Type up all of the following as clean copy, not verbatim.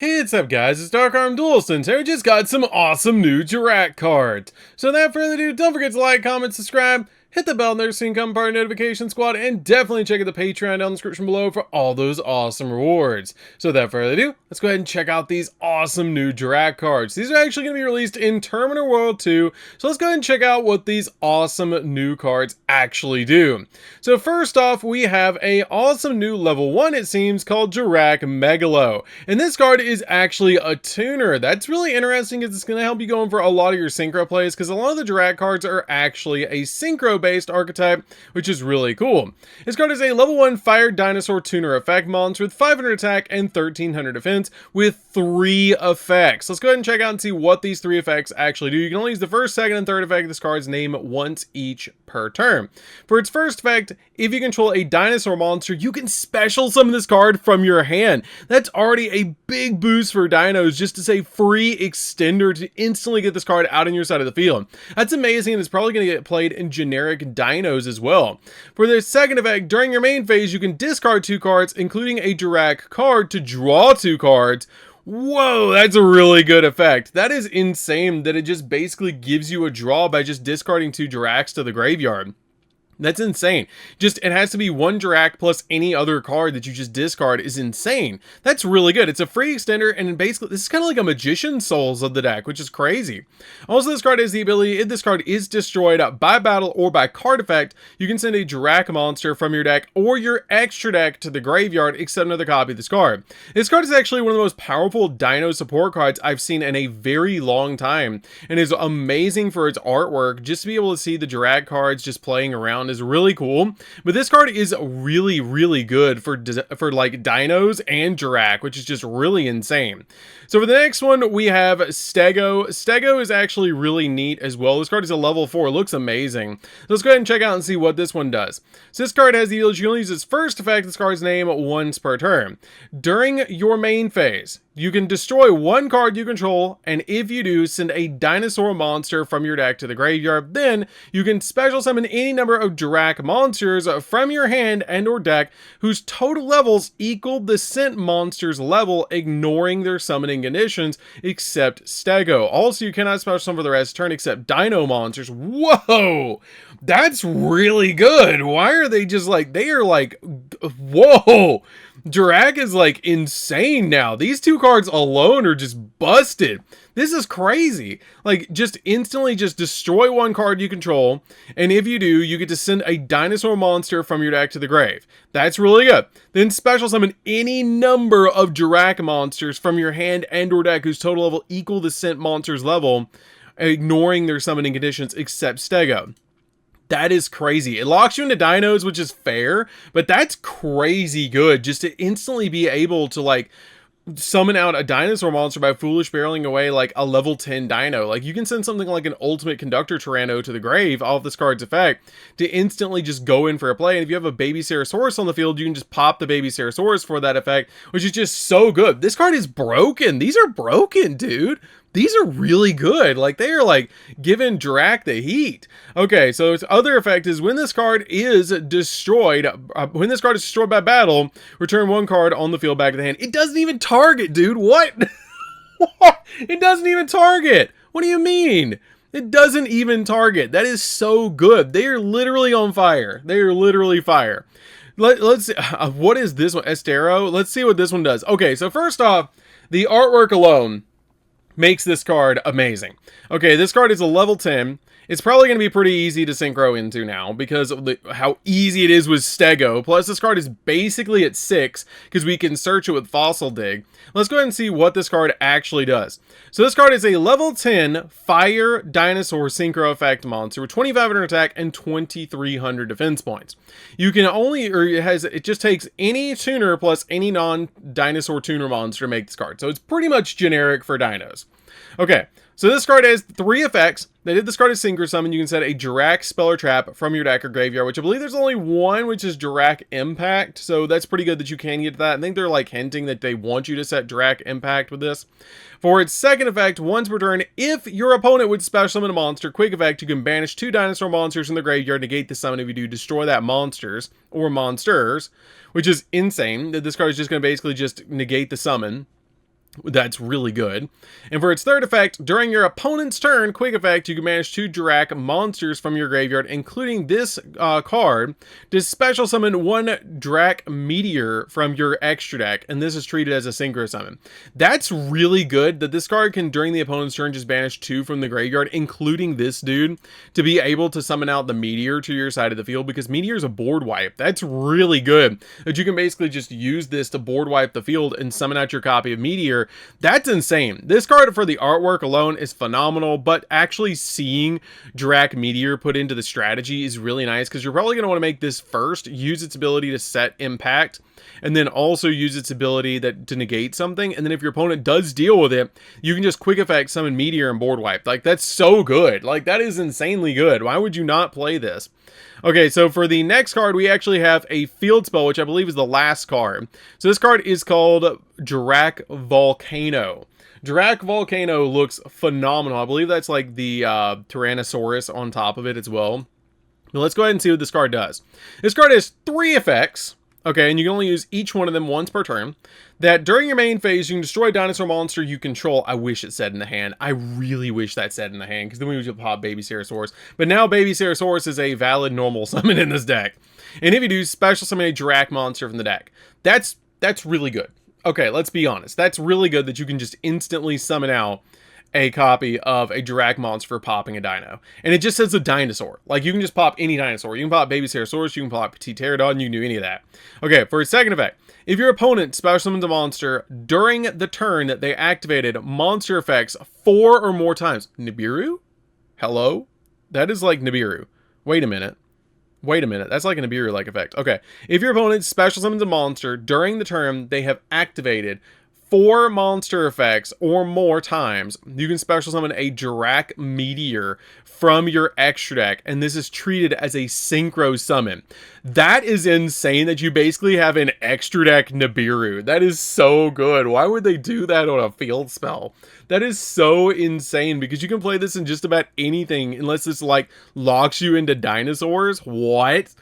Hey, what's up guys, it's DarkArmedDuelist, and we just got some awesome new Jurrac cards. So without further ado, don't forget to like, comment, subscribe, hit the bell there so you can become part of the notification squad, and definitely check out the Patreon down in the description below for all those awesome rewards. So without further ado, let's go ahead and check out these awesome new Jurrac cards. These are actually going to be released in Terminal World 2, so let's go ahead and check out what these awesome new cards actually do. So first off, we have a awesome new level 1, it seems, called Jurrac Megalo. And this card is actually a tuner. That's really interesting because it's going to help you going for a lot of your synchro plays, because a lot of the Jurrac cards are actually a synchro based archetype, which is really cool. This card is a level 1 fire dinosaur tuner effect monster with 500 attack and 1300 defense with 3 effects. Let's go ahead and check out and see what these 3 effects actually do. You can only use the first, second, and third effect of this card's name once each per turn. For its first effect, if you control a dinosaur monster, you can special summon this card from your hand. That's already a big boost for dinos, just to say free extender to instantly get this card out on your side of the field. That's amazing, and it's probably going to get played in generic dinos as well. For the second effect, during your main phase, you can discard 2 cards, including a Jurrac card, to draw 2 cards. Whoa, that's a really good effect. That is insane that it just basically gives you a draw by just discarding 2 Jurracs to the graveyard. That's insane. Just, it has to be 1 Jurrac plus any other card that you just discard is insane. That's really good. It's a free extender, and basically, this is kind of like a Magician Souls of the deck, which is crazy. Also, this card has the ability, if this card is destroyed by battle or by card effect, you can send a Jurrac monster from your deck or your extra deck to the graveyard, except another copy of this card. This card is actually one of the most powerful dino support cards I've seen in a very long time, and is amazing for its artwork. Just to be able to see the Jurrac cards just playing around is really cool. But this card is really good for like dinos and Jurrac, which is just really insane. So for the next one, we have Stego. Stego is actually really neat as well. This card is a level 4, looks amazing. So let's go ahead and check out and see what this one does. So this card has the ability, you only use its first effect, this card's name, once per turn. During your main phase, you can destroy 1 card you control, and if you do, send a dinosaur monster from your deck to the graveyard. Then you can special summon any number of Jurrac monsters from your hand and or deck whose total levels equal the sent monster's level, ignoring their summoning conditions, except Stego. Also, you cannot special summon for the rest of the turn except dino monsters. Whoa! That's really good. Why are they just like, they are like, whoa! Jurrac is like insane now. These 2 cards alone are just busted. This is crazy. Like, just instantly just destroy 1 card you control, and if you do, you get to send a dinosaur monster from your deck to the grave. That's really good. Then special summon any number of Jurrac monsters from your hand and or deck whose total level equal the sent monster's level, ignoring their summoning conditions except Stego. That is crazy. It locks you into dinos, which is fair, but that's crazy good just to instantly be able to like summon out a dinosaur monster by foolish barreling away like a level 10 dino. Like, you can send something like an ultimate conductor Tyranno to the grave off this card's effect to instantly just go in for a play. And if you have a baby Ceratosaurus on the field, you can just pop the baby Ceratosaurus for that effect, which is just so good. This card is broken. These are broken, dude. These are really good. Like, they are like giving Jurrac the heat. Okay, so its other effect is when this card is destroyed, by battle, return 1 card on the field back of the hand. It doesn't even target, dude. What? What? It doesn't even target. What do you mean? It doesn't even target. That is so good. They are literally on fire. They are literally fire. Let's see. What is this one? Estero? Let's see what this one does. Okay, so first off, the artwork alone makes this card amazing. Okay, this card is a level 10. It's probably going to be pretty easy to synchro into now because of how easy it is with Stego. Plus, this card is basically at 6 because we can search it with Fossil Dig. Let's go ahead and see what this card actually does. So this card is a level 10 Fire Dinosaur Synchro Effect monster with 2500 attack and 2300 defense points. You can only, or it just takes any tuner plus any non-dinosaur tuner monster to make this card. So it's pretty much generic for dinos. Okay, so this card has 3 effects. That if this card is synchro summon, you can set a Jurrac spell or trap from your deck or graveyard, which I believe there's only 1, which is Jurrac Impact. So that's pretty good that you can get that. I think they're like hinting that they want you to set Jurrac Impact with this. For its second effect, once per turn, if your opponent would special summon a monster, quick effect, you can banish 2 dinosaur monsters from the graveyard, negate the summon. If you do, destroy that monsters, which is insane that this card is just going to basically just negate the summon. That's really good. And for its third effect, during your opponent's turn, quick effect, you can banish 2 Jurrac monsters from your graveyard, including this card, to special summon 1 Jurrac meteor from your extra deck, and this is treated as a synchro summon. That's really good that this card can, during the opponent's turn, just banish 2 from the graveyard, including this dude, to be able to summon out the meteor to your side of the field, because meteor is a board wipe. That's really good, that you can basically just use this to board wipe the field and summon out your copy of meteor. That's insane. This card for the artwork alone is phenomenal, but actually seeing Jurrac Meteor put into the strategy is really nice, because you're probably going to want to make this first, use its ability to set impact, and then also use its ability to negate something, and then if your opponent does deal with it, you can just quick effect summon Meteor and board wipe. Like, that's so good. Like, that is insanely good. Why would you not play this? Okay, so for the next card, we actually have a field spell, which I believe is the last card. So this card is called Jurrac Volcano. Jurrac Volcano looks phenomenal. I believe that's like the Tyrannosaurus on top of it as well. But let's go ahead and see what this card does. This card has 3 effects. Okay, and you can only use each one of them once per turn. That during your main phase, you can destroy a dinosaur monster you control. I wish it said in the hand. I really wish that said in the hand, because then we would pop Baby Ceratosaurus. But now Baby Ceratosaurus is a valid normal summon in this deck. And if you do, special summon a Jurrac monster from the deck. That's really good. Okay, let's be honest. That's really good that you can just instantly summon out a copy of a Jurrac monster for popping a dino. And it just says a dinosaur. Like, you can just pop any dinosaur. You can pop Baby Ceratosaurus, you can pop Petite Pterodon, you can do any of that. Okay, for its second effect, if your opponent special summons a monster during the turn that they activated monster effects 4 or more times. Nibiru? Hello? That is like Nibiru. Wait a minute. That's like a Nibiru-like effect. Okay, if your opponent special summons a monster during the turn they have activated 4 monster effects or more times, you can special summon a Jurrac Meteor from your extra deck, and this is treated as a synchro summon. That is insane that you basically have an extra deck Nibiru. That is so good. Why would they do that on a field spell? That is so insane, because you can play this in just about anything unless this like locks you into dinosaurs. What?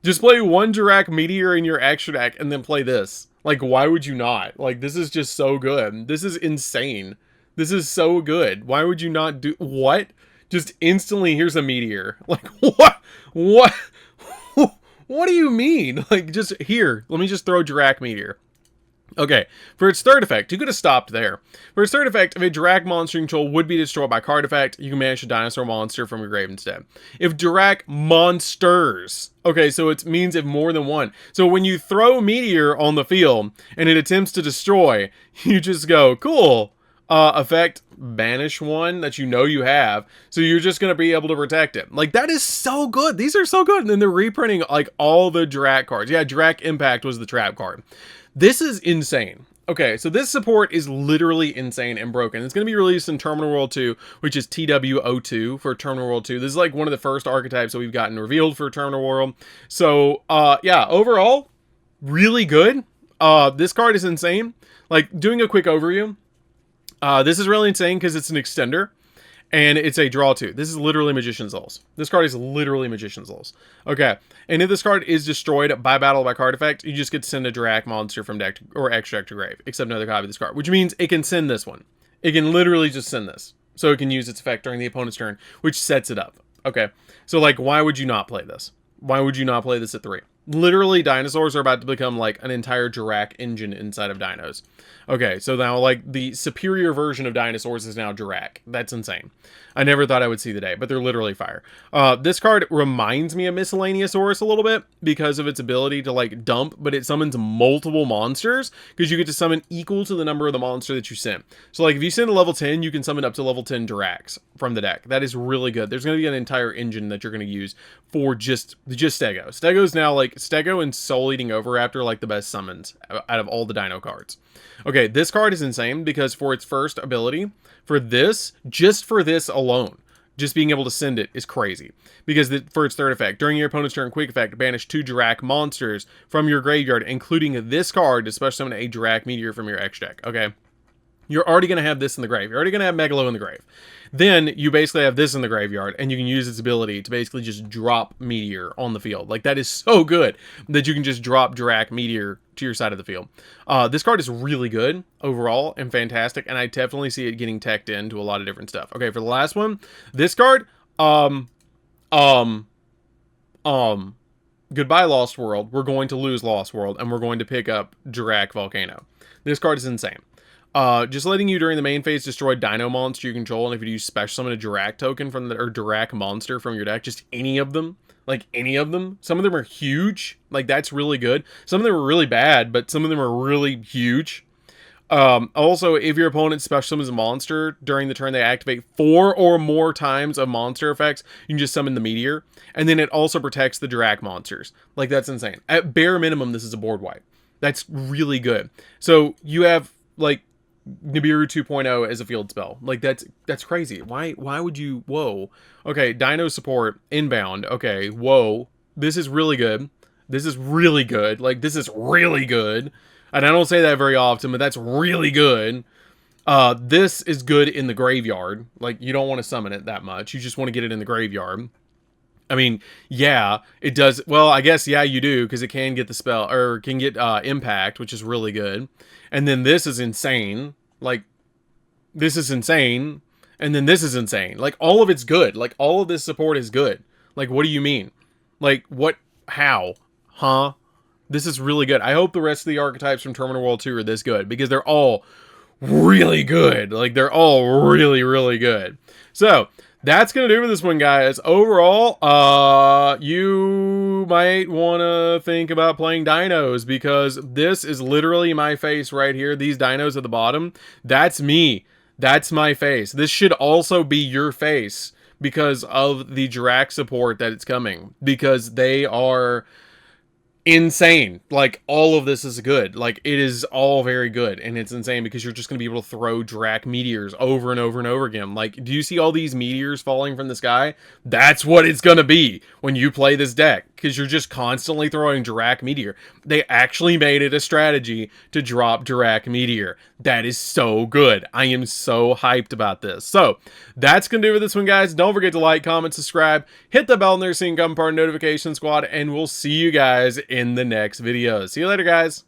Just play 1 Jurrac Meteor in your extra deck and then play this. Like, why would you not? Like, this is just so good. This is insane. This is so good. Why would you not do... What? Just instantly, here's a meteor. Like, what? What? What do you mean? Like, just here. Let me just throw Jurrac Meteor. Okay, for its third effect, you could have stopped there. For its third effect, if a Jurrac monster you control would be destroyed by card effect, you can banish a dinosaur monster from your grave instead. If Jurrac monsters, okay, so it means if more than one. So when you throw Meteor on the field and it attempts to destroy, you just go, cool, effect, banish one that you know you have, so you're just going to be able to protect it. Like, that is so good. These are so good. And then they're reprinting, like, all the Jurrac cards. Yeah, Jurrac Impact was the trap card. This is insane. Okay, so this support is literally insane and broken. It's going to be released in Terminal World 2, which is TW02 for Terminal World 2. This is like one of the first archetypes that we've gotten revealed for Terminal World. So, yeah, overall, really good. This card is insane. Like, doing a quick overview, this is really insane because it's an extender. And it's a draw 2. This is literally Magician's Souls. This card is literally Magician's Souls. Okay. And if this card is destroyed by battle by card effect, you just get to send a Jurrac monster from deck or extra deck to grave, except another copy of this card, which means it can send this one. It can literally just send this. So it can use its effect during the opponent's turn, which sets it up. Okay. So, like, why would you not play this? Why would you not play this at 3? Literally, dinosaurs are about to become, like, an entire Jurrac engine inside of dinos. Okay, so now, like, the superior version of dinosaurs is now Jurrac. That's insane. I never thought I would see the day, but they're literally fire. This card reminds me of Miscellaneousaurus a little bit because of its ability to, like, dump, but it summons multiple monsters because you get to summon equal to the number of the monster that you sent. So, like, if you send a level 10, you can summon up to level 10 Jurracs from the deck. That is really good. There's going to be an entire engine that you're going to use for just Stego. Stego's now, like, Stego and Soul Eating Oviraptor are, like, the best summons out of all the dino cards. Okay, this card is insane because for its first ability, for this, just for this alone, just being able to send it is crazy. Because for its third effect, during your opponent's turn, quick effect, banish 2 Jurrac monsters from your graveyard, including this card to special summon a Jurrac Meteor from your X deck. Okay. you're already going to have this in the grave. You're already going to have Megalo in the grave. Then you basically have this in the graveyard, and you can use its ability to basically just drop Meteor on the field. Like, that is so good that you can just drop Jurrac Meteor to your side of the field. This card is really good overall and fantastic, and I definitely see it getting teched into a lot of different stuff. Okay, for the last one, this card, goodbye Lost World. We're going to lose Lost World, and we're going to pick up Jurrac Volcano. This card is insane. Just letting you during the main phase destroy Dino monster you control, and if you do special summon a Jurrac token from the, or Jurrac monster from your deck, just any of them, like any of them. Some of them are huge, like that's really good. Some of them are really bad, but some of them are really huge. Also, if your opponent special summons a monster during the turn they activate 4 or more times of monster effects, you can just summon the Meteor, and then it also protects the Jurrac monsters. Like, that's insane. At bare minimum, this is a board wipe. That's really good. So you have like Nibiru 2.0 as a field spell. Like, that's crazy. Why would you? Whoa. Okay, Dino support inbound. Okay, whoa. This is really good. This is really good. Like, this is really good. And I don't say that very often, but that's really good. This is good in the graveyard. Like, you don't want to summon it that much. You just want to get it in the graveyard. I mean, yeah, it does. Well, I guess, yeah, you do, because it can get the spell, or can get impact, which is really good. And then this is insane. Like, this is insane. And then this is insane. Like, all of it's good. Like, all of this support is good. Like, what do you mean? Like, what? How? Huh? This is really good. I hope the rest of the archetypes from Terminal World 2 are this good, because they're all really good. Like, they're all really, really good. So, that's going to do for this one, guys. Overall, you might want to think about playing dinos, because this is literally my face right here. These dinos at the bottom, that's me. That's my face. This should also be your face because of the Jurrac support that it's coming, because they are insane. Like, all of this is good. Like, it is all very good, and it's insane because you're just going to be able to throw Jurrac meteors over and over and over again. Like, do you see all these meteors falling from the sky? That's what it's going to be when you play this deck, because you're just constantly throwing Jurrac meteor. They actually made it a strategy to drop Jurrac meteor. That is so good. I am so hyped about this. So that's going to do for this one, guys. Don't forget to like, comment, subscribe, hit the bell near so you can become part of the notification squad, and we'll see you guys in the next video. See you later, guys.